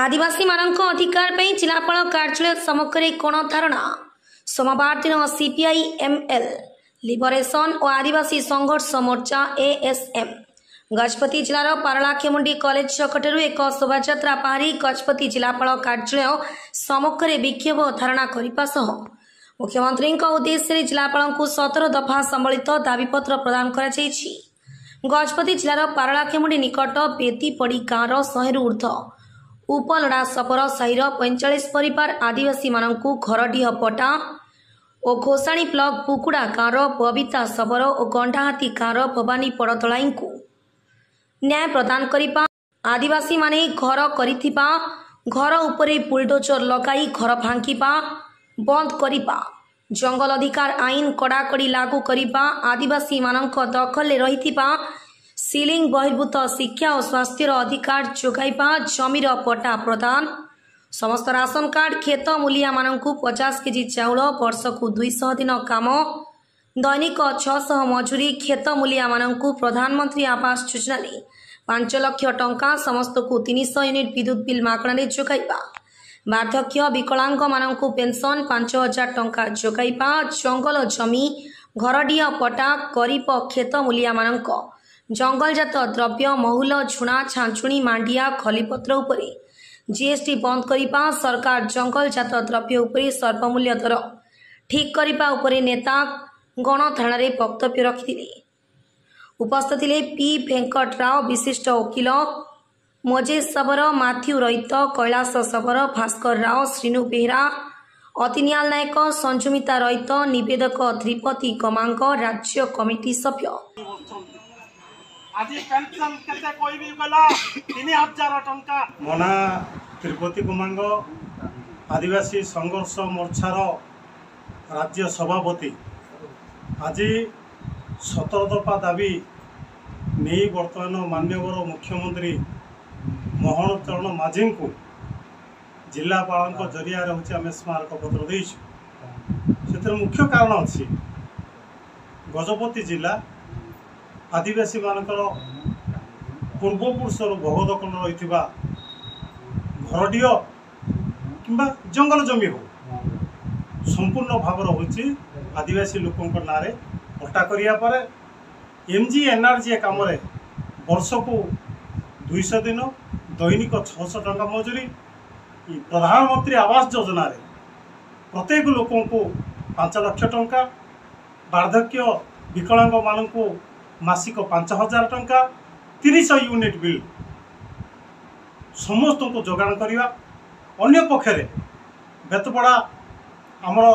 आदिवासी मानक अधिकार पर जिलापाल कार्यालय सम्मुखें कोण धारणा सोमवार दिन सीपीआई एमएल लिबरेशन और आदिवासी संघर्ष मोर्चा एएसएम गजपति जिलार पारलाखेमुंडी कॉलेज छकटू एक शोभायात्रा बाहरी गजपति जिलापाल कार्यालय सम्मुखें विक्षोभ धारणा करने सह मुख्यमंत्री उद्देश्य जिलापाल को 17 दफा सम्बलित दाबीपत्र प्रदान कर गजपति जिलार पारलाखेमुंडी निकट बेतीपड़ी गाँवर 100 रु ऊर्ध्व उपलड़ा सपर साहिर 45 परिवार आदिवासी मानकु घरडीह पटा और घोषाणी ब्लॉक बुकुड़ा गाँवर बबिता सबर और गंडाहाती गाँवर भवानी पड़तलाई को न्याय प्रदान करिबा आदिवासी माने घर करिथिबा घर उपरे बुलडोजर लगाई घर भांगिबा बंद करिबा जंगल अधिकार आईन कड़ाकड़ी लागू करिबा आदिवासी मानक दखल रहिथिबा सीलिंग बहिर्भूत शिक्षा और स्वास्थ्य अधिकार जोगाइबा जमीर पट्टा प्रदान समस्त राशन कार्ड खेत मूलिया मानकु 50 केजी चाउल वर्ष को 200 दिन काम दैनिक 600 मजूरी खेत मूलिया मानकु प्रधानमंत्री आवास योजना 5 लाख टंका समस्त को 300 यूनिट विद्युत बिल मागणारे जोगाइबा वार्धक्य विकलांग मानकु पेंशन 5000 टंका जोगाइबा जंगल जमी घरडीह पट्टा गरीब खेत मूलिया मानक जंगलजात द्रव्य महुल झुणा छांचुणी मांडिया खलीपत्र उपरे जीएसटी बंद करिबा सरकार जंगलजात द्रव्य उपरे सर्वमूल्य दर ठीक करिबा उपरे नेता गणधारण वक्तव्य रखिथिले। उपस्थित थिले पी वेंकटराव विशिष्ट वकील मोजेश सबर माथ्यू रईत कैलाश सबर भास्कर राव श्रीनु बेहरा अतिनियाल नायक संजुमिता रईत निवेदक त्रिपति गमांग राज्य कमिटी सभ्य आज पेंशन केते कोई भी गला 3000 टंका मना त्रिपति गमांग आदिवासी संघर्ष मोर्चार राज्य सभापति आज 17 दफा दाबी नहीं बर्तमान माननीय मुख्यमंत्री मोहन चरण माझी को जिलापाल जरिया आम स्मारक पत्र देछु से मुख्य कारण अच्छी गजपति जिला आदिवासी मानकर पूर्वपुरुषर भगदखल रही घरडीह कि जंगल जमी हो संपूर्ण भाव होची आदिवासी लोकों ना पट्टा करिया एमजी एनआरजी काम वर्ष को 200 दिन दैनिक 600 टंका मजूरी प्रधानमंत्री आवास योजना प्रत्येक लोकों को 5 लाख टंका वार्धक्य विकलांग मानक मासिक 5000 टंका 300 यूनिट बिल समस्त को जोगाण करवा अन्य पक्षरे बेतपड़ा आमर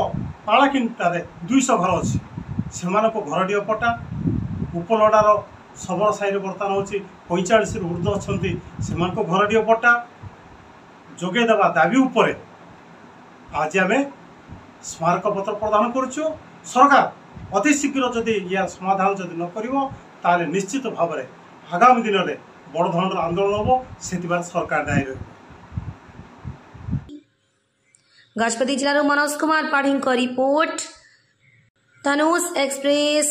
पालाकिंटारे 200 घर अच्छी से घरडीह पट्टा उपलड़ार सबर साई बर्तमान हो 45 रु ऊर्ध्व अच्छा से घरडीह पट्टा जोगेदेवा दाबी उपरे आज आम स्मारक पत्र प्रदान करुचु। सरकार अति शीघ्र जदि या समाधान जदि न करिवो ताले निश्चित भाव में आगामी दिन में बड़ धरण आंदोलन हम से सरकार दायी रही। गजपति जिलार मनोज कुमार पाढ़ी रिपोर्ट धनुष एक्सप्रेस।